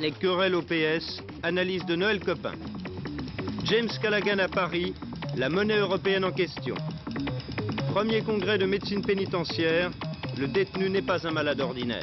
Les querelles au PS, analyse de Noël Copin. James Callaghan à Paris, la monnaie européenne en question. Premier congrès de médecine pénitentiaire, le détenu n'est pas un malade ordinaire.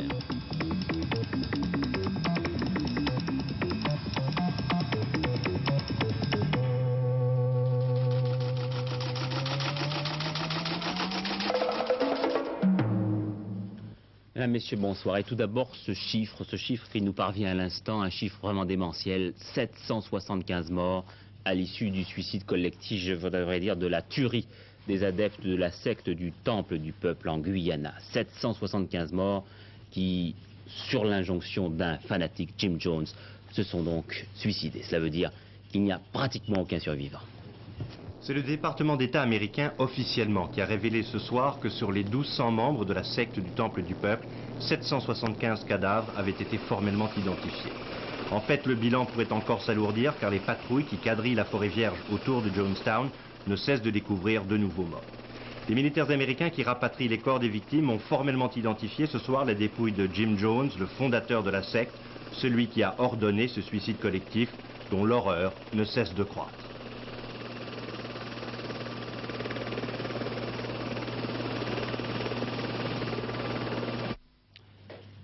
Mesdames, Messieurs, bonsoir. Et tout d'abord, ce chiffre qui nous parvient à l'instant, un chiffre vraiment démentiel, 775 morts à l'issue du suicide collectif, je voudrais dire de la tuerie des adeptes de la secte du Temple du Peuple en Guyana. 775 morts qui, sur l'injonction d'un fanatique, Jim Jones, se sont donc suicidés. Cela veut dire qu'il n'y a pratiquement aucun survivant. C'est le département d'État américain officiellement qui a révélé ce soir que sur les 1200 membres de la secte du Temple du Peuple, 775 cadavres avaient été formellement identifiés. En fait, le bilan pourrait encore s'alourdir car les patrouilles qui quadrillent la forêt vierge autour de Jonestown ne cessent de découvrir de nouveaux morts. Les militaires américains qui rapatrient les corps des victimes ont formellement identifié ce soir la dépouille de Jim Jones, le fondateur de la secte, celui qui a ordonné ce suicide collectif dont l'horreur ne cesse de croître.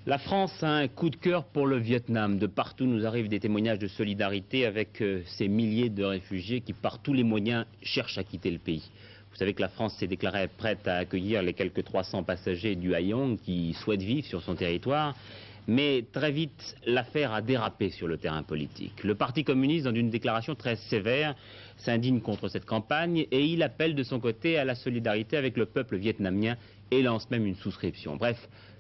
La France a un coup de cœur pour le Vietnam. De partout nous arrivent des témoignages de solidarité avec ces milliers de réfugiés qui, par tous les moyens, cherchent à quitter le pays. Vous savez que la France s'est déclarée prête à accueillir les quelques 300 passagers du Haïong qui souhaitent vivre sur son territoire. Mais très vite, l'affaire a dérapé sur le terrain politique. Le Parti communiste, dans une déclaration très sévère, s'indigne contre cette campagne et il appelle de son côté à la solidarité avec le peuple vietnamien et lance même une souscription. Bref,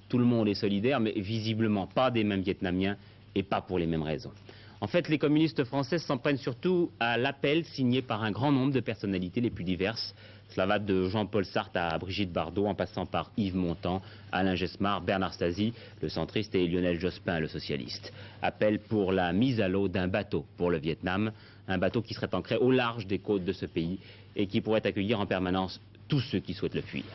tout le monde est solidaire, mais visiblement pas des mêmes Vietnamiens et pas pour les mêmes raisons. En fait, les communistes français s'en prennent surtout à l'appel signé par un grand nombre de personnalités les plus diverses. Cela va de Jean-Paul Sartre à Brigitte Bardot, en passant par Yves Montand, Alain Gesmar, Bernard Stasi, le centriste, et Lionel Jospin, le socialiste. Appel pour la mise à l'eau d'un bateau pour le Vietnam, un bateau qui serait ancré au large des côtes de ce pays et qui pourrait accueillir en permanence tous ceux qui souhaitent le fuir.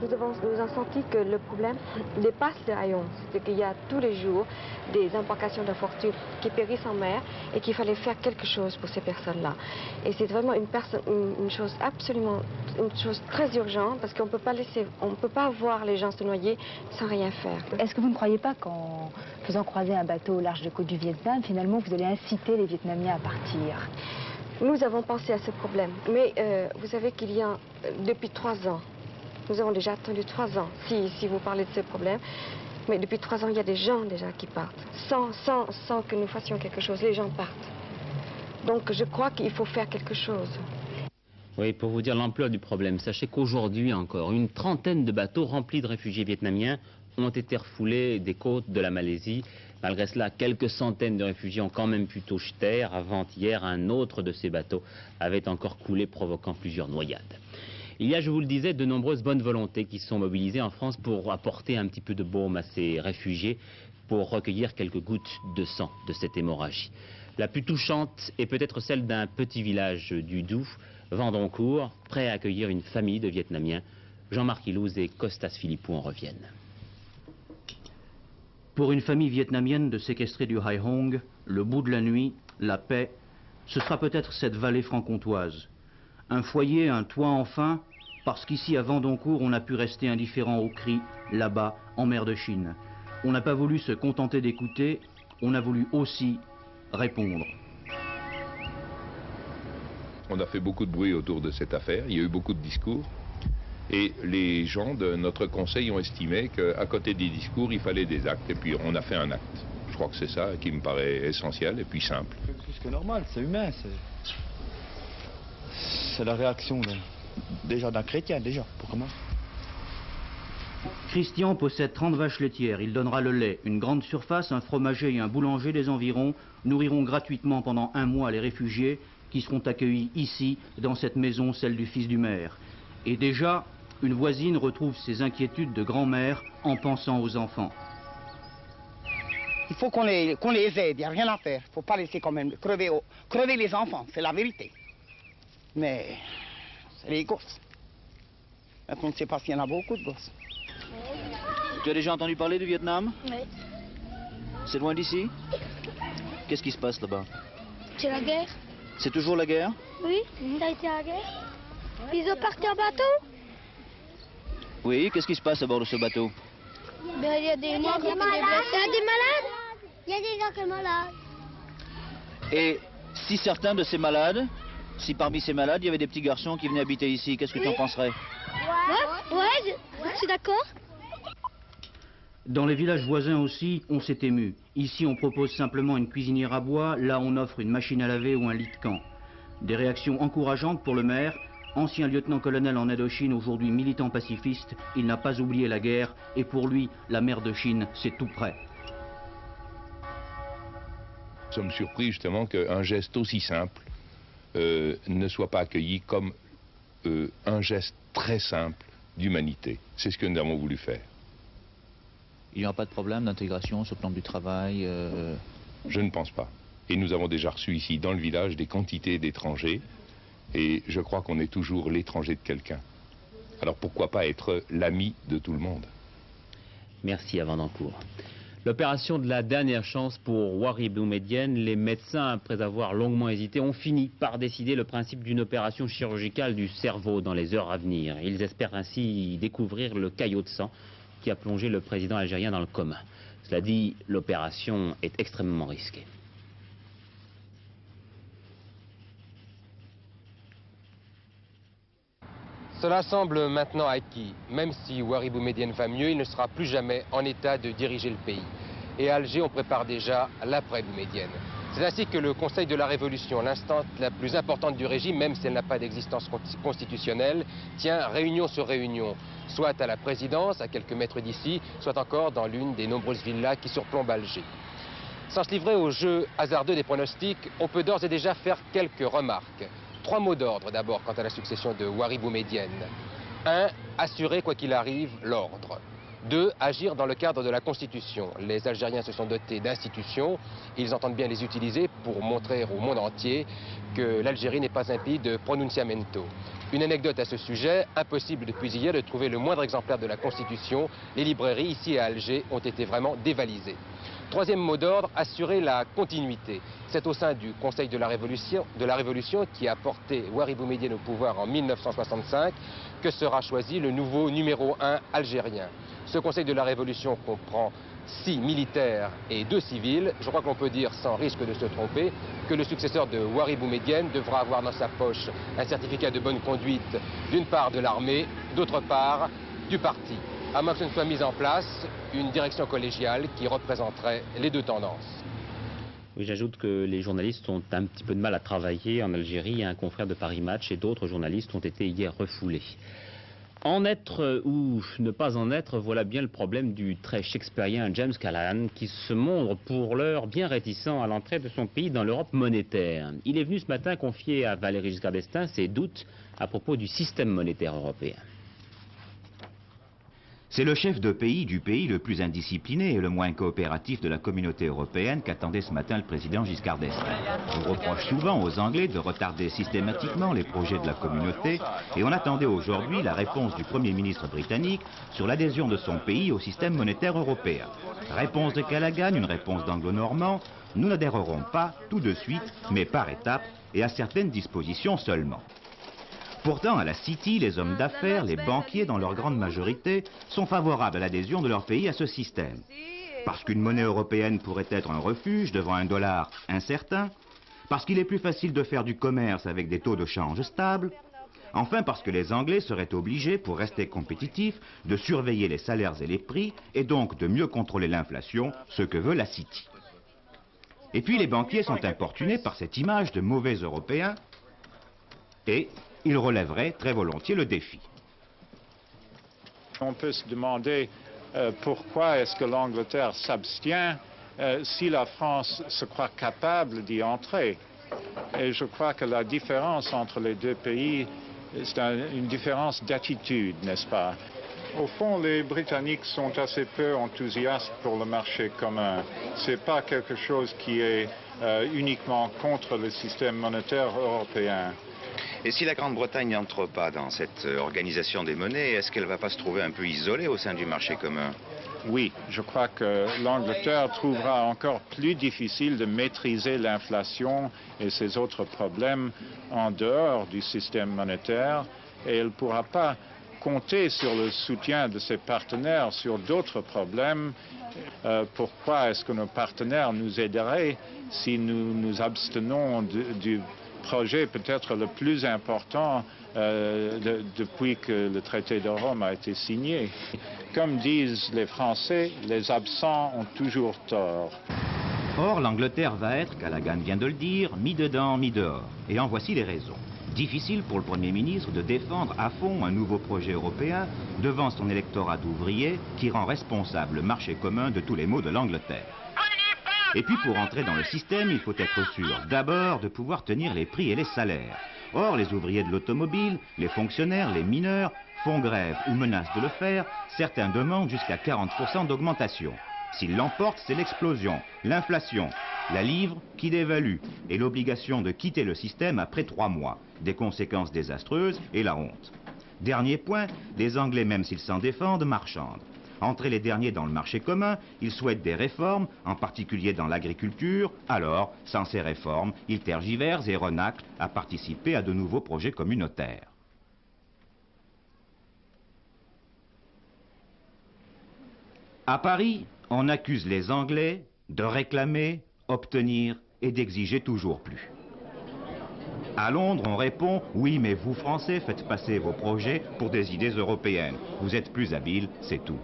Nous avons senti que le problème dépasse le Haïong. C'est qu'il y a tous les jours des embarcations de fortune qui périssent en mer et qu'il fallait faire quelque chose pour ces personnes-là. Et c'est vraiment une chose absolument, une chose très urgente parce qu'on ne peut pas voir les gens se noyer sans rien faire. Est-ce que vous ne croyez pas qu'en faisant croiser un bateau au large des côtes du Vietnam, finalement vous allez inciter les Vietnamiens à partir? Nous avons pensé à ce problème, mais vous savez qu'il y a depuis 3 ans, nous avons déjà attendu 3 ans, si vous parlez de ce problème. Mais depuis 3 ans, il y a des gens déjà qui partent. Sans que nous fassions quelque chose, les gens partent. Donc je crois qu'il faut faire quelque chose. Oui, pour vous dire l'ampleur du problème, sachez qu'aujourd'hui encore, une trentaine de bateaux remplis de réfugiés vietnamiens ont été refoulés des côtes de la Malaisie. Malgré cela, quelques centaines de réfugiés ont quand même pu toucher terre. Avant-hier, un autre de ces bateaux avait encore coulé, provoquant plusieurs noyades. Il y a, je vous le disais, de nombreuses bonnes volontés qui sont mobilisées en France pour apporter un petit peu de baume à ces réfugiés, pour recueillir quelques gouttes de sang de cette hémorragie. La plus touchante est peut-être celle d'un petit village du Doubs, Vendoncourt, prêt à accueillir une famille de Vietnamiens. Jean-Marc Ilouz et Costas Philippou en reviennent. Pour une famille vietnamienne de séquestrés du Haïong, le bout de la nuit, la paix, ce sera peut-être cette vallée franc-comtoise. Un foyer, un toit enfin, parce qu'ici à Vendoncourt, on a pu rester indifférent aux cris, là-bas, en mer de Chine. On n'a pas voulu se contenter d'écouter, on a voulu aussi répondre. On a fait beaucoup de bruit autour de cette affaire, il y a eu beaucoup de discours. Et les gens de notre conseil ont estimé qu'à côté des discours, il fallait des actes. Et puis on a fait un acte. Je crois que c'est ça qui me paraît essentiel et puis simple. C'est plus que normal, c'est humain. C'est la réaction déjà d'un chrétien, déjà, pour commencer. Christian possède 30 vaches laitières. Il donnera le lait. Une grande surface, un fromager et un boulanger des environs nourriront gratuitement pendant 1 mois les réfugiés qui seront accueillis ici, dans cette maison, celle du fils du maire. Et déjà, une voisine retrouve ses inquiétudes de grand-mère en pensant aux enfants. Il faut qu'on les aide, il n'y a rien à faire. Il ne faut pas laisser quand même crever les enfants, c'est la vérité. Mais c'est les gosses. On ne sait pas s'il y en a beaucoup de gosses. Tu as déjà entendu parler du Vietnam? Oui. C'est loin d'ici? Qu'est-ce qui se passe là-bas? C'est la guerre. C'est toujours la guerre? Oui, ça a été la guerre. Ils ont parti en bateau. Oui, qu'est-ce qui se passe à bord de ce bateau? Ben, il y a des morts, il y a des blessés. Il y a des malades. Il y a des gens qui sont malades. Et si certains de ces malades, si parmi ces malades, il y avait des petits garçons qui venaient habiter ici, qu'est-ce que tu en penserais? Ouais, je suis d'accord. Dans les villages voisins aussi, on s'est ému. Ici, on propose simplement une cuisinière à bois, là, on offre une machine à laver ou un lit de camp. Des réactions encourageantes pour le maire. Ancien lieutenant-colonel en Indochine, aujourd'hui militant pacifiste, il n'a pas oublié la guerre, et pour lui, la mer de Chine, c'est tout près. Nous sommes surpris justement qu'un geste aussi simple ne soit pas accueilli comme un geste très simple d'humanité. C'est ce que nous avons voulu faire. Il n'y aura pas de problème d'intégration sur le plan du travail Je ne pense pas. Et nous avons déjà reçu ici, dans le village, des quantités d'étrangers. Et je crois qu'on est toujours l'étranger de quelqu'un. Alors pourquoi pas être l'ami de tout le monde? Merci à Vandencourt. L'opération de la dernière chance pour Ouari Boumedienne, les médecins, après avoir longuement hésité, ont fini par décider le principe d'une opération chirurgicale du cerveau dans les heures à venir. Ils espèrent ainsi découvrir le caillot de sang qui a plongé le président algérien dans le coma. Cela dit, l'opération est extrêmement risquée. Cela semble maintenant acquis. Même si Ouari Boumedienne va mieux, il ne sera plus jamais en état de diriger le pays. Et à Alger, on prépare déjà l'après-Boumedienne. C'est ainsi que le Conseil de la Révolution, l'instance la plus importante du régime, même si elle n'a pas d'existence constitutionnelle, tient réunion sur réunion, soit à la présidence, à quelques mètres d'ici, soit encore dans l'une des nombreuses villas qui surplombent Alger. Sans se livrer au jeu hasardeux des pronostics, on peut d'ores et déjà faire quelques remarques. 3 mots d'ordre d'abord quant à la succession de Ouari Boumedienne. 1. Assurer quoi qu'il arrive l'ordre. 2. Agir dans le cadre de la Constitution. Les Algériens se sont dotés d'institutions, ils entendent bien les utiliser pour montrer au monde entier que l'Algérie n'est pas un pays de pronunciamento. Une anecdote à ce sujet, impossible depuis hier de trouver le moindre exemplaire de la Constitution. Les librairies ici à Alger ont été vraiment dévalisées. 3e mot d'ordre, assurer la continuité. C'est au sein du Conseil de la Révolution qui a porté Ouari Boumedienne au pouvoir en 1965 que sera choisi le nouveau numéro 1 algérien. Ce Conseil de la Révolution comprend 6 militaires et 2 civils. Je crois qu'on peut dire, sans risque de se tromper, que le successeur de Ouari Boumedienne devra avoir dans sa poche un certificat de bonne conduite, d'une part de l'armée, d'autre part du parti. À moins que ce ne soit mis en place une direction collégiale qui représenterait les deux tendances. Oui, j'ajoute que les journalistes ont un petit peu de mal à travailler en Algérie. Un confrère de Paris Match et d'autres journalistes ont été hier refoulés. En être ou ne pas en être, voilà bien le problème du très shakespearien James Callaghan qui se montre pour l'heure bien réticent à l'entrée de son pays dans l'Europe monétaire. Il est venu ce matin confier à Valéry Giscard d'Estaing ses doutes à propos du système monétaire européen. C'est le chef de pays du pays le plus indiscipliné et le moins coopératif de la communauté européenne qu'attendait ce matin le président Giscard d'Estaing. On reproche souvent aux Anglais de retarder systématiquement les projets de la communauté et on attendait aujourd'hui la réponse du Premier ministre britannique sur l'adhésion de son pays au système monétaire européen. Réponse de Callaghan, une réponse d'anglo-normand, nous n'adhérerons pas tout de suite, mais par étapes et à certaines dispositions seulement. Pourtant, à la City, les hommes d'affaires, les banquiers, dans leur grande majorité, sont favorables à l'adhésion de leur pays à ce système. Parce qu'une monnaie européenne pourrait être un refuge devant un dollar incertain, parce qu'il est plus facile de faire du commerce avec des taux de change stables, enfin parce que les Anglais seraient obligés, pour rester compétitifs, de surveiller les salaires et les prix, et donc de mieux contrôler l'inflation, ce que veut la City. Et puis les banquiers sont importunés par cette image de mauvais Européens, et il relèverait très volontiers le défi. On peut se demander pourquoi est-ce que l'Angleterre s'abstient si la France se croit capable d'y entrer. Et je crois que la différence entre les deux pays, c'est une différence d'attitude, n'est-ce pas? Au fond, les Britanniques sont assez peu enthousiastes pour le marché commun. Ce n'est pas quelque chose qui est uniquement contre le système monétaire européen. Et si la Grande-Bretagne n'entre pas dans cette organisation des monnaies, est-ce qu'elle ne va pas se trouver un peu isolée au sein du marché commun? oui, je crois que l'Angleterre trouvera encore plus difficile de maîtriser l'inflation et ses autres problèmes en dehors du système monétaire et elle ne pourra pas compter sur le soutien de ses partenaires sur d'autres problèmes. Pourquoi est-ce que nos partenaires nous aideraient si nous nous abstenons du projet peut-être le plus important depuis que le traité de Rome a été signé? Comme disent les Français, les absents ont toujours tort. Or, l'Angleterre va être, Callaghan vient de le dire, mis dedans, mis dehors. Et en voici les raisons. Difficile pour le Premier ministre de défendre à fond un nouveau projet européen devant son électorat d'ouvriers qui rend responsable le marché commun de tous les maux de l'Angleterre. Et puis pour entrer dans le système, il faut être sûr d'abord de pouvoir tenir les prix et les salaires. Or, les ouvriers de l'automobile, les fonctionnaires, les mineurs font grève ou menacent de le faire, certains demandent jusqu'à 40% d'augmentation. S'ils l'emportent, c'est l'explosion, l'inflation, la livre qui dévalue et l'obligation de quitter le système après 3 mois. Des conséquences désastreuses et la honte. Dernier point, les Anglais, même s'ils s'en défendent, marchandent. Entrer les derniers dans le marché commun, ils souhaitent des réformes, en particulier dans l'agriculture. Alors, sans ces réformes, ils tergiversent et renâclent à participer à de nouveaux projets communautaires. À Paris, on accuse les Anglais de réclamer, obtenir et d'exiger toujours plus. À Londres, on répond « Oui, mais vous, Français, faites passer vos projets pour des idées européennes. Vous êtes plus habiles, c'est tout. »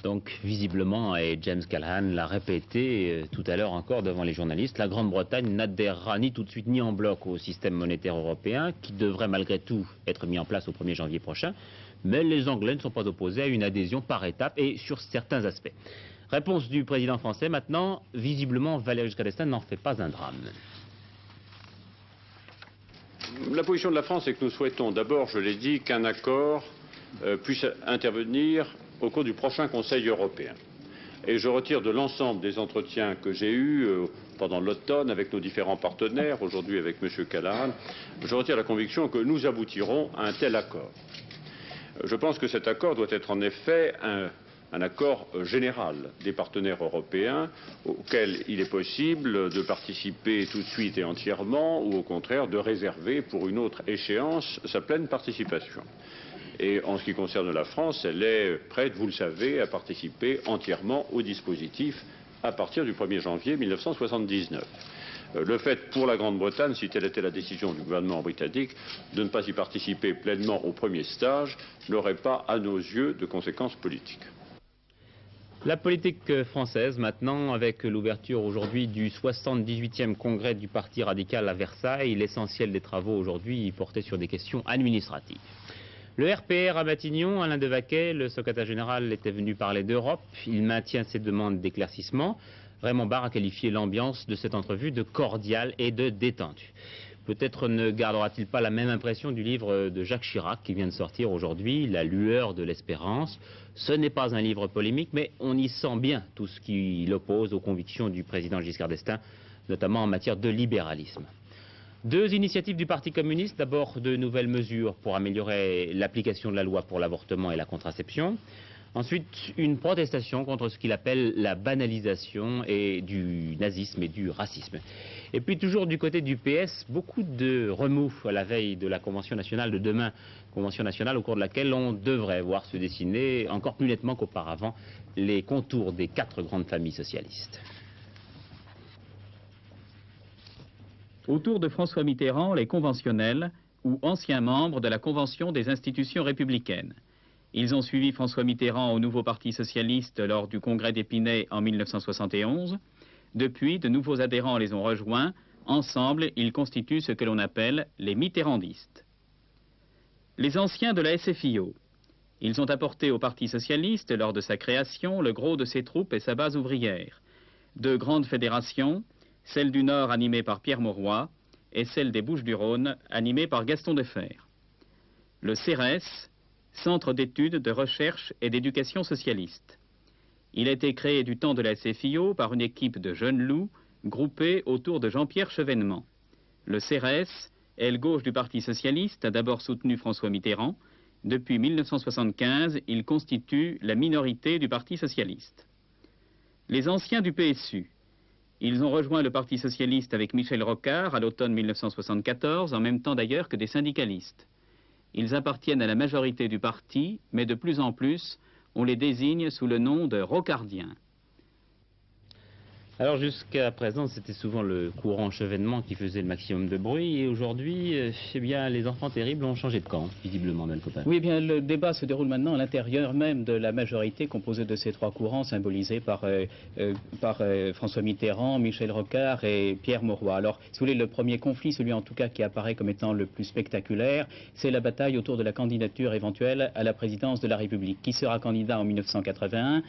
Donc, visiblement, et James Callaghan l'a répété tout à l'heure encore devant les journalistes, la Grande-Bretagne n'adhérera ni tout de suite ni en bloc au système monétaire européen, qui devrait malgré tout être mis en place au 1er janvier prochain. Mais les Anglais ne sont pas opposés à une adhésion par étapes et sur certains aspects. Réponse du président français maintenant, visiblement Valéry Giscard d'Estaing n'en fait pas un drame. La position de la France est que nous souhaitons d'abord, je l'ai dit, qu'un accord puisse intervenir au cours du prochain Conseil européen. Et je retire de l'ensemble des entretiens que j'ai eus pendant l'automne avec nos différents partenaires, aujourd'hui avec M. Callaghan, je retire la conviction que nous aboutirons à un tel accord. Je pense que cet accord doit être en effet un accord général des partenaires européens auquel il est possible de participer tout de suite et entièrement ou au contraire de réserver pour une autre échéance sa pleine participation. Et en ce qui concerne la France, elle est prête, vous le savez, à participer entièrement au dispositif à partir du 1er janvier 1979. Le fait pour la Grande-Bretagne, si telle était la décision du gouvernement britannique, de ne pas y participer pleinement au premier stage, n'aurait pas, à nos yeux, de conséquences politiques. La politique française maintenant, avec l'ouverture aujourd'hui du 78e congrès du Parti radical à Versailles, l'essentiel des travaux aujourd'hui portait sur des questions administratives. Le RPR à Matignon, Alain Devaquet, le secrétaire général, était venu parler d'Europe. Il maintient ses demandes d'éclaircissement. Raymond Barre a qualifié l'ambiance de cette entrevue de cordiale et de détendue. Peut-être ne gardera-t-il pas la même impression du livre de Jacques Chirac qui vient de sortir aujourd'hui, La lueur de l'espérance. Ce n'est pas un livre polémique, mais on y sent bien tout ce qui l'oppose aux convictions du président Giscard d'Estaing, notamment en matière de libéralisme. 2 initiatives du Parti communiste, d'abord de nouvelles mesures pour améliorer l'application de la loi pour l'avortement et la contraception. Ensuite, une protestation contre ce qu'il appelle la banalisation du nazisme et du racisme. Et puis toujours du côté du PS, beaucoup de remous à la veille de la Convention nationale de demain, Convention nationale au cours de laquelle on devrait voir se dessiner encore plus nettement qu'auparavant les contours des 4 grandes familles socialistes. Autour de François Mitterrand, les conventionnels, ou anciens membres de la Convention des institutions républicaines. Ils ont suivi François Mitterrand au nouveau Parti socialiste lors du congrès d'Épinay en 1971. Depuis, de nouveaux adhérents les ont rejoints. Ensemble, ils constituent ce que l'on appelle les mitterrandistes. Les anciens de la SFIO. Ils ont apporté au Parti socialiste, lors de sa création, le gros de ses troupes et sa base ouvrière. 2 grandes fédérations, celle du Nord animée par Pierre Mauroy et celle des Bouches-du-Rhône animée par Gaston Defferre. Le CERES, Centre d'études, de recherche et d'éducation socialiste. Il a été créé du temps de la SFIO par une équipe de jeunes loups groupés autour de Jean-Pierre Chevènement. Le CERES, aile gauche du Parti socialiste, a d'abord soutenu François Mitterrand. Depuis 1975, il constitue la minorité du Parti socialiste. Les anciens du PSU, ils ont rejoint le Parti socialiste avec Michel Rocard à l'automne 1974, en même temps d'ailleurs que des syndicalistes. Ils appartiennent à la majorité du parti, mais de plus en plus, on les désigne sous le nom de rocardiens. Alors jusqu'à présent, c'était souvent le courant chevènement qui faisait le maximum de bruit, et aujourd'hui, eh bien, les enfants terribles ont changé de camp, visiblement, Noël Copain. Oui, eh bien, le débat se déroule maintenant à l'intérieur même de la majorité composée de ces trois courants, symbolisés par François Mitterrand, Michel Rocard et Pierre Mauroy. Alors, si vous voulez, le premier conflit, celui en tout cas qui apparaît comme étant le plus spectaculaire, c'est la bataille autour de la candidature éventuelle à la présidence de la République. Qui sera candidat en 1981 ?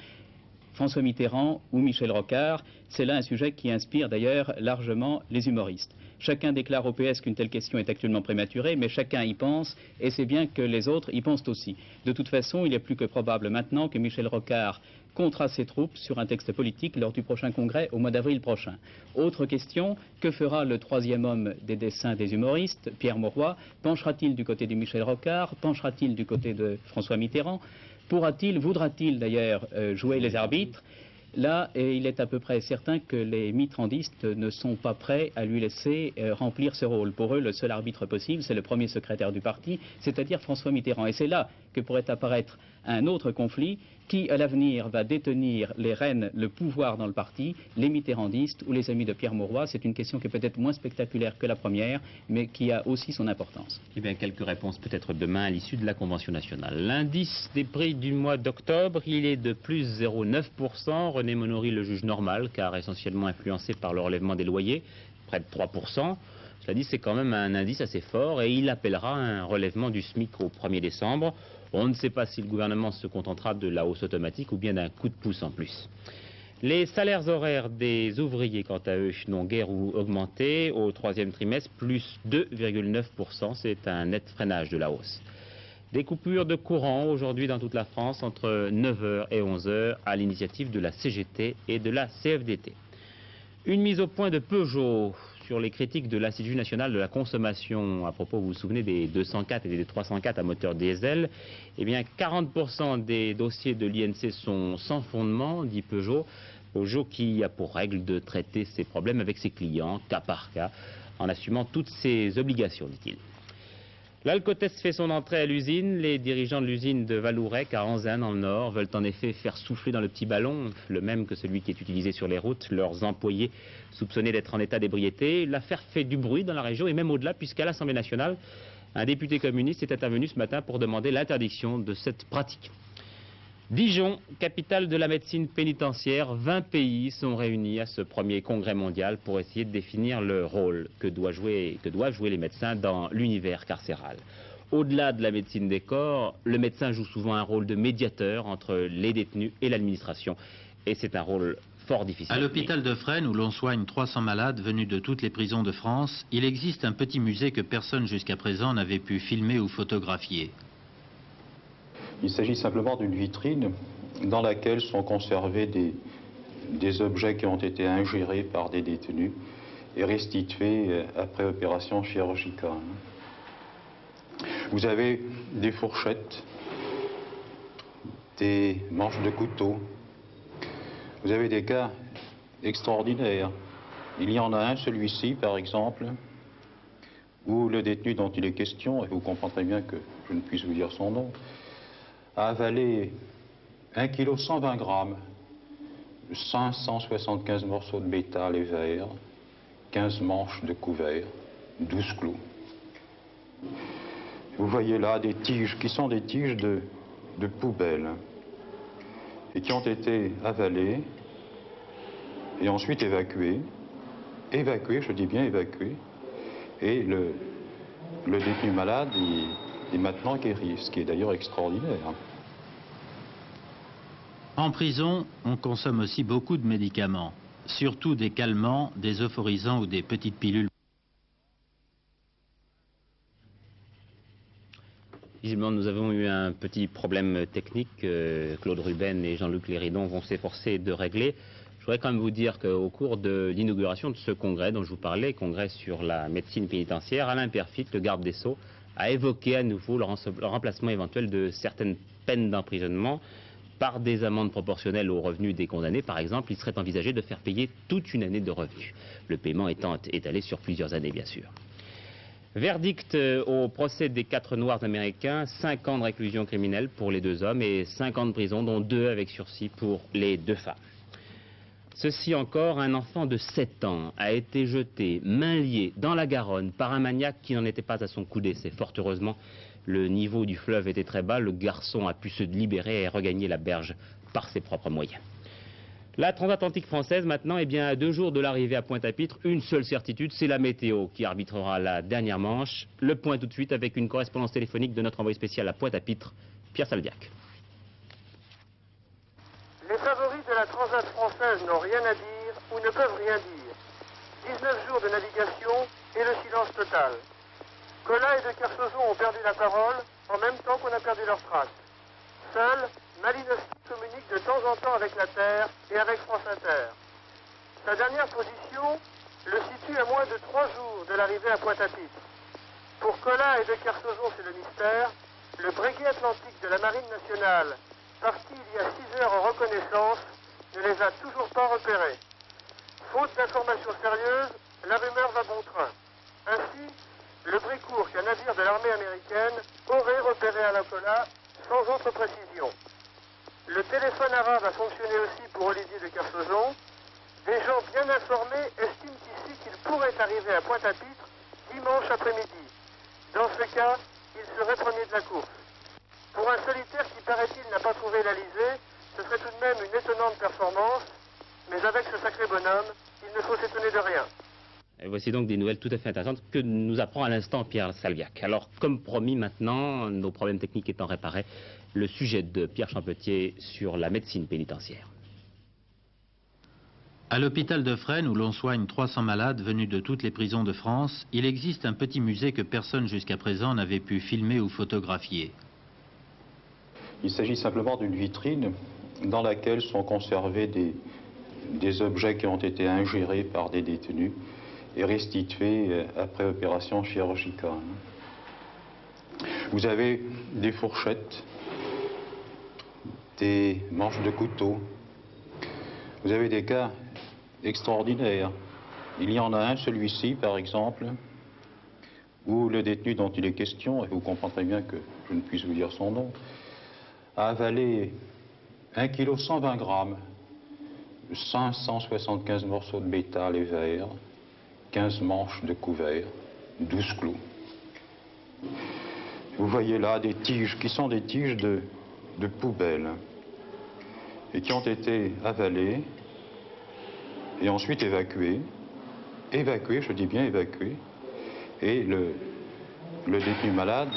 François Mitterrand ou Michel Rocard, c'est là un sujet qui inspire d'ailleurs largement les humoristes. Chacun déclare au PS qu'une telle question est actuellement prématurée, mais chacun y pense, et c'est bien que les autres y pensent aussi. De toute façon, il est plus que probable maintenant que Michel Rocard comptera ses troupes sur un texte politique lors du prochain congrès au mois d'avril prochain. Autre question, que fera le troisième homme des dessins des humoristes, Pierre Mauroy? Penchera-t-il du côté de Michel Rocard? Penchera-t-il du côté de François Mitterrand? Pourra-t-il, voudra-t-il d'ailleurs jouer les arbitres? Là, il est à peu près certain que les mitterrandistes ne sont pas prêts à lui laisser remplir ce rôle. Pour eux, le seul arbitre possible, c'est le premier secrétaire du parti, c'est-à-dire François Mitterrand. Et c'est là que pourrait apparaître un autre conflit qui, à l'avenir, va détenir les rênes, le pouvoir dans le parti, les mitterrandistes ou les amis de Pierre Mauroy. C'est une question qui est peut-être moins spectaculaire que la première, mais qui a aussi son importance. Eh bien, quelques réponses peut-être demain à l'issue de la Convention nationale. L'indice des prix du mois d'octobre, il est de plus 0,9%. René Monory le juge normal, car essentiellement influencé par le relèvement des loyers, près de 3%. Cela dit, c'est quand même un indice assez fort, et il appellera un relèvement du SMIC au 1er décembre. On ne sait pas si le gouvernement se contentera de la hausse automatique ou bien d'un coup de pouce en plus. Les salaires horaires des ouvriers, quant à eux, n'ont guère augmenté au troisième trimestre, plus 2,9%. C'est un net freinage de la hausse. Des coupures de courant aujourd'hui dans toute la France entre 9h et 11h à l'initiative de la CGT et de la CFDT. Une mise au point de Peugeot sur les critiques de l'Institut national de la consommation à propos, vous vous souvenez, des 204 et des 304 à moteur diesel. Eh bien, 40% des dossiers de l'INC sont sans fondement, dit Peugeot. Peugeot qui a pour règle de traiter ses problèmes avec ses clients, cas par cas, en assumant toutes ses obligations, dit-il. L'Alcotest fait son entrée à l'usine. Les dirigeants de l'usine de Valourec à Anzin dans le Nord veulent en effet faire souffler dans le petit ballon, le même que celui qui est utilisé sur les routes, leurs employés soupçonnés d'être en état d'ébriété. L'affaire fait du bruit dans la région et même au-delà, puisqu'à l'Assemblée nationale, un député communiste est intervenu ce matin pour demander l'interdiction de cette pratique. Dijon, capitale de la médecine pénitentiaire, 20 pays sont réunis à ce premier congrès mondial pour essayer de définir le rôle que doivent jouer les médecins dans l'univers carcéral. Au-delà de la médecine des corps, le médecin joue souvent un rôle de médiateur entre les détenus et l'administration. Et c'est un rôle fort difficile. À l'hôpital de Fresnes, où l'on soigne 300 malades venus de toutes les prisons de France, il existe un petit musée que personne jusqu'à présent n'avait pu filmer ou photographier. Il s'agit simplement d'une vitrine dans laquelle sont conservés des objets qui ont été ingérés par des détenus et restitués après opération chirurgicale. Vous avez des fourchettes, des manches de couteau. Vous avez des cas extraordinaires. Il y en a un, celui-ci par exemple, où le détenu dont il est question, et vous comprendrez bien que je ne puisse vous dire son nom, a avalé 1 kg 120 grammes, 575 morceaux de métal et verre, 15 manches de couverts, 12 clous. Vous voyez là des tiges qui sont des tiges de poubelle et qui ont été avalées et ensuite évacuées. Évacuées, je dis bien évacuées. Et le détenu malade est maintenant guéri, ce qui est d'ailleurs extraordinaire. En prison, on consomme aussi beaucoup de médicaments, surtout des calmants, des euphorisants ou des petites pilules. Visiblement, nous avons eu un petit problème technique que Claude Ruben et Jean-Luc Léridon vont s'efforcer de régler. Je voudrais quand même vous dire qu'au cours de l'inauguration de ce congrès dont je vous parlais, congrès sur la médecine pénitentiaire, Alain Peyrefitte, le garde des Sceaux, a évoqué à nouveau le remplacement éventuel de certaines peines d'emprisonnement par des amendes proportionnelles aux revenus des condamnés. Par exemple, il serait envisagé de faire payer toute une année de revenus, le paiement étant étalé sur plusieurs années, bien sûr. Verdict au procès des 4 Noirs américains, 5 ans de réclusion criminelle pour les 2 hommes et 5 ans de prison, dont 2 avec sursis pour les 2 femmes. Ceci encore, un enfant de 7 ans a été jeté, mains liées, dans la Garonne par un maniaque qui n'en était pas à son coup d'essai. Fort heureusement, le niveau du fleuve était très bas, le garçon a pu se libérer et regagner la berge par ses propres moyens. La transatlantique française maintenant, eh bien, à 2 jours de l'arrivée à Pointe-à-Pitre, une seule certitude, c'est la météo qui arbitrera la dernière manche. Le point tout de suite avec une correspondance téléphonique de notre envoyé spécial à Pointe-à-Pitre, Pierre Salviac. Les favoris de la transat française n'ont rien à dire ou ne peuvent rien dire. 19 jours de navigation et le silence total. Colas et de Kersauzon ont perdu la parole en même temps qu'on a perdu leur trace. Seul, Malinowski communique de temps en temps avec la Terre et avec France Inter. Sa dernière position le situe à moins de 3 jours de l'arrivée à Pointe-à-Pitre. Pour Colas et de Kersauzon, c'est le mystère. Le breguet atlantique de la Marine nationale, parti il y a 6 heures en reconnaissance, ne les a toujours pas repérés. Faute d'informations sérieuses, la rumeur va bon train. Ainsi, le Brécourt, qu'un navire de l'armée américaine, aurait repéré à la Colas sans autre précision. Le téléphone arabe a fonctionné aussi pour Olivier de Kersauzon. Des gens bien informés estiment ici qu'il pourrait arriver à Pointe-à-Pitre dimanche après-midi. Dans ce cas, il serait premier de la course. Pour un solitaire qui, paraît-il, n'a pas trouvé l'Alizé, ce serait tout de même une étonnante performance, mais avec ce sacré bonhomme, il ne faut s'étonner de rien. Et voici donc des nouvelles tout à fait intéressantes que nous apprend à l'instant Pierre Salviac. Alors, comme promis maintenant, nos problèmes techniques étant réparés, le sujet de Pierre Champetier sur la médecine pénitentiaire. À l'hôpital de Fresnes, où l'on soigne 300 malades venus de toutes les prisons de France, il existe un petit musée que personne jusqu'à présent n'avait pu filmer ou photographier. Il s'agit simplement d'une vitrine dans laquelle sont conservés des objets qui ont été ingérés par des détenus et restitués après opération chirurgicale. Vous avez des fourchettes, des manches de couteau. Vous avez des cas extraordinaires. Il y en a un, celui-ci par exemple, où le détenu dont il est question, et vous comprendrez bien que je ne puisse vous dire son nom, a avalé 1 kg 120 grammes, 575 morceaux de métal et verre, 15 manches de couvert, 12 clous. Vous voyez là des tiges qui sont des tiges de poubelle et qui ont été avalées et ensuite évacuées. Évacuées, je dis bien évacuées. Et le détenu malade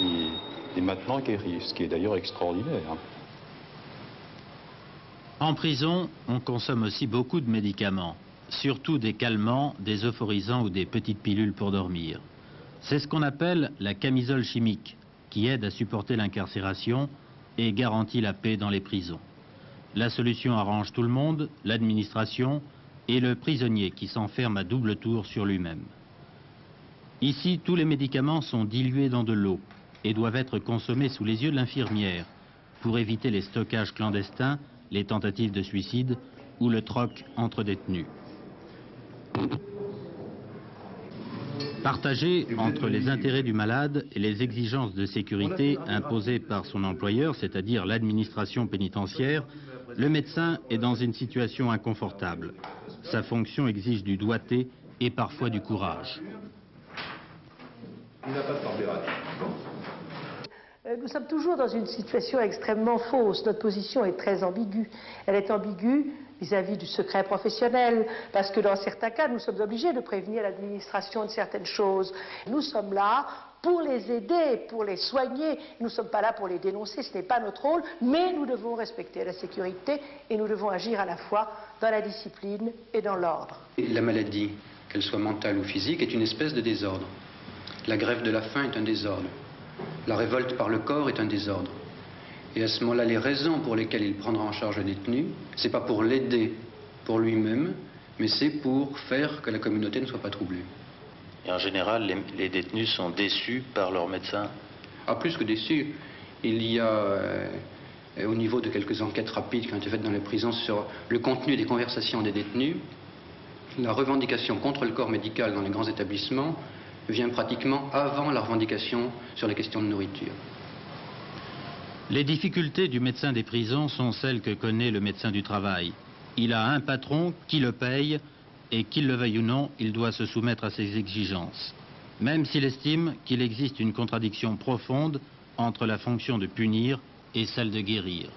est maintenant guéri, ce qui est d'ailleurs extraordinaire. En prison, on consomme aussi beaucoup de médicaments, surtout des calmants, des euphorisants ou des petites pilules pour dormir. C'est ce qu'on appelle la camisole chimique, qui aide à supporter l'incarcération et garantit la paix dans les prisons. La solution arrange tout le monde, l'administration et le prisonnier qui s'enferme à double tour sur lui-même. Ici, tous les médicaments sont dilués dans de l'eau et doivent être consommés sous les yeux de l'infirmière pour éviter les stockages clandestins, les tentatives de suicide ou le troc entre détenus. Partagé entre les intérêts du malade et les exigences de sécurité imposées par son employeur, c'est-à-dire l'administration pénitentiaire, le médecin est dans une situation inconfortable. Sa fonction exige du doigté et parfois du courage. Il n'a pas de température. Nous sommes toujours dans une situation extrêmement fausse. Notre position est très ambiguë. Elle est ambiguë vis-à-vis du secret professionnel, parce que dans certains cas, nous sommes obligés de prévenir l'administration de certaines choses. Nous sommes là pour les aider, pour les soigner. Nous ne sommes pas là pour les dénoncer, ce n'est pas notre rôle, mais nous devons respecter la sécurité et nous devons agir à la fois dans la discipline et dans l'ordre. La maladie, qu'elle soit mentale ou physique, est une espèce de désordre. La grève de la faim est un désordre. La révolte par le corps est un désordre. Et à ce moment-là, les raisons pour lesquelles il prendra en charge le détenu, c'est pas pour l'aider pour lui-même, mais c'est pour faire que la communauté ne soit pas troublée. Et en général, les détenus sont déçus par leur médecin. Ah, plus que déçu. Il y a, au niveau de quelques enquêtes rapides qui ont été faites dans les prisons sur le contenu des conversations des détenus, la revendication contre le corps médical dans les grands établissements vient pratiquement avant la revendication sur les questions de nourriture. Les difficultés du médecin des prisons sont celles que connaît le médecin du travail. Il a un patron qui le paye et qu'il le veuille ou non, il doit se soumettre à ses exigences. Même s'il estime qu'il existe une contradiction profonde entre la fonction de punir et celle de guérir.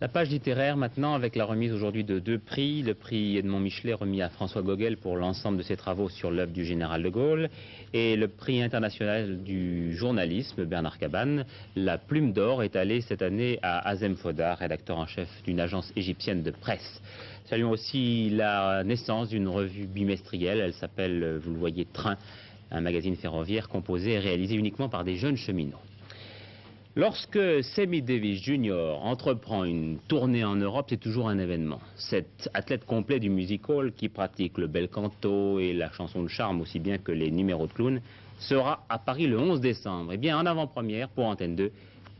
La page littéraire maintenant avec la remise aujourd'hui de 2 prix. Le prix Edmond Michelet remis à François Gogel pour l'ensemble de ses travaux sur l'œuvre du général de Gaulle et le prix international du journalisme Bernard Cabane. La Plume d'Or est allée cette année à Azem Foda, rédacteur en chef d'une agence égyptienne de presse. Saluons aussi la naissance d'une revue bimestrielle. Elle s'appelle, vous le voyez, Train, un magazine ferroviaire composé et réalisé uniquement par des jeunes cheminots. Lorsque Sammy Davis Jr. entreprend une tournée en Europe, c'est toujours un événement. Cet athlète complet du music hall qui pratique le bel canto et la chanson de charme aussi bien que les numéros de clown sera à Paris le 11 décembre. Eh bien, en avant-première pour Antenne 2,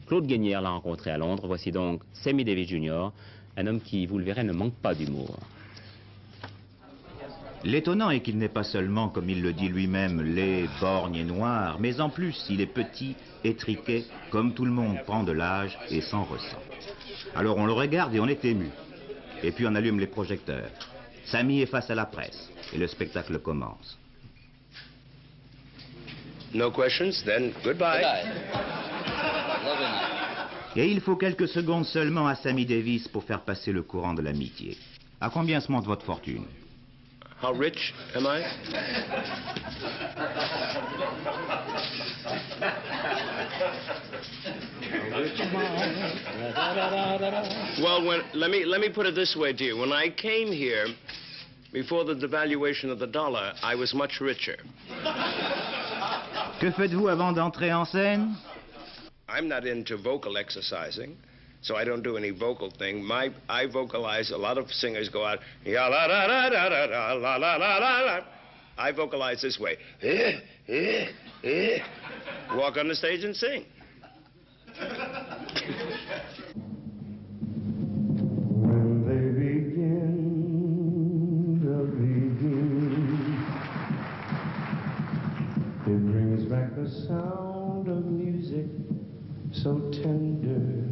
Claude Guénière l'a rencontré à Londres. Voici donc Sammy Davis Jr., un homme qui, vous le verrez, ne manque pas d'humour. L'étonnant est qu'il n'est pas seulement, comme il le dit lui-même, laid, borgne et noir, mais en plus, il est petit, étriqué, comme tout le monde prend de l'âge et s'en ressent. Alors on le regarde et on est ému. Et puis on allume les projecteurs. Sammy est face à la presse et le spectacle commence. No questions, then goodbye. Et il faut quelques secondes seulement à Sammy Davis pour faire passer le courant de l'amitié. À combien se monte votre fortune? How rich am I? Well, let me put it this way, dear. When I came here, before the devaluation of the dollar, I was much richer. Que faites-vous avant d'entrer en scène? I'm not into vocal exercising. So I don't do any vocal thing. I vocalize. A lot of singers go out. Ya la la la la la la la la la. I vocalize this way. Walk on the stage and sing. When they begin the beginning, it brings back the sound of music so tender.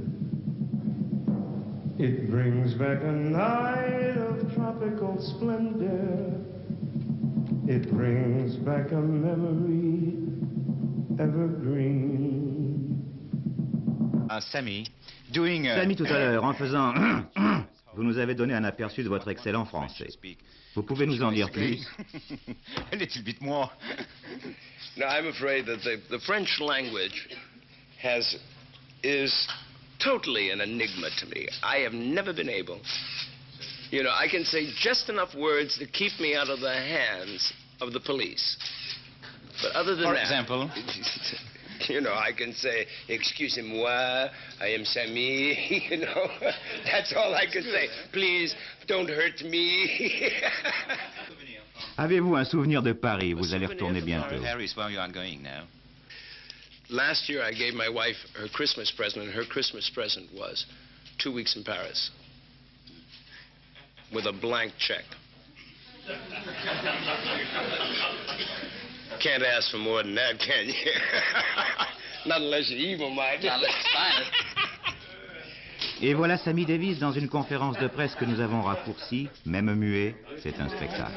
It brings back a night of tropical splendor. It brings back a memory evergreen. Sammy, Sammy, tout à l'heure, en faisant vous nous avez donné un aperçu de votre excellent français. Vous pouvez nous en dire plus? A little bit more. No, I'm afraid that the French language is totally an enigma to me. I have never been able. You know, I can say just enough words to keep me out of the hands of the police. But other than that... For example? You know, I can say, excusez-moi, I am Sammy, you know. That's all I can say. Please, don't hurt me. Avez-vous un souvenir de Paris? Vous allez retourner bientôt. Paris, where you are going now? Last year, I gave my wife her Christmas present, and her Christmas present was 2 weeks in Paris with a blank check. Can't ask for more than that, can you? Not unless you're evil-minded. Et voilà Sammy Davis dans une conférence de presse que nous avons raccourcie, même muet, c'est un spectacle.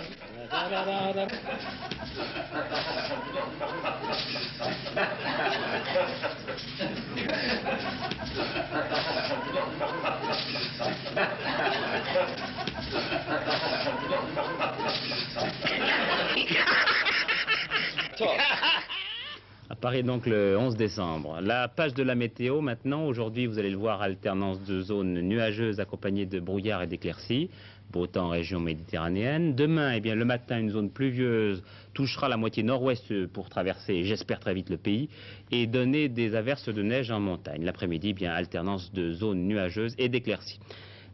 Apparaît donc le 11 décembre. La page de la météo maintenant, aujourd'hui vous allez le voir, alternance de zones nuageuses accompagnées de brouillard et d'éclaircies. Beau temps en région méditerranéenne. Demain, eh bien, le matin, une zone pluvieuse touchera la moitié nord-ouest pour traverser, j'espère, très vite le pays et donner des averses de neige en montagne. L'après-midi, bien, alternance de zones nuageuses et d'éclaircies.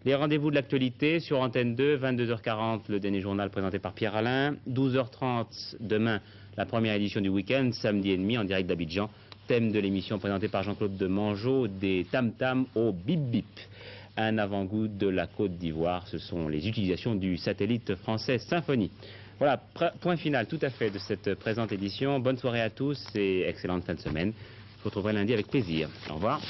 Les rendez-vous de l'actualité sur Antenne 2, 22h40, le dernier journal présenté par Pierre Alain, 12h30 demain, la première édition du week-end, samedi et demi en direct d'Abidjan. Thème de l'émission présenté par Jean-Claude Demangeau, des tam-tams au bip-bip. Un avant-goût de la Côte d'Ivoire, ce sont les utilisations du satellite français Symphonie. Voilà, point final tout à fait de cette présente édition. Bonne soirée à tous et excellente fin de semaine. Je vous retrouverai lundi avec plaisir. Au revoir.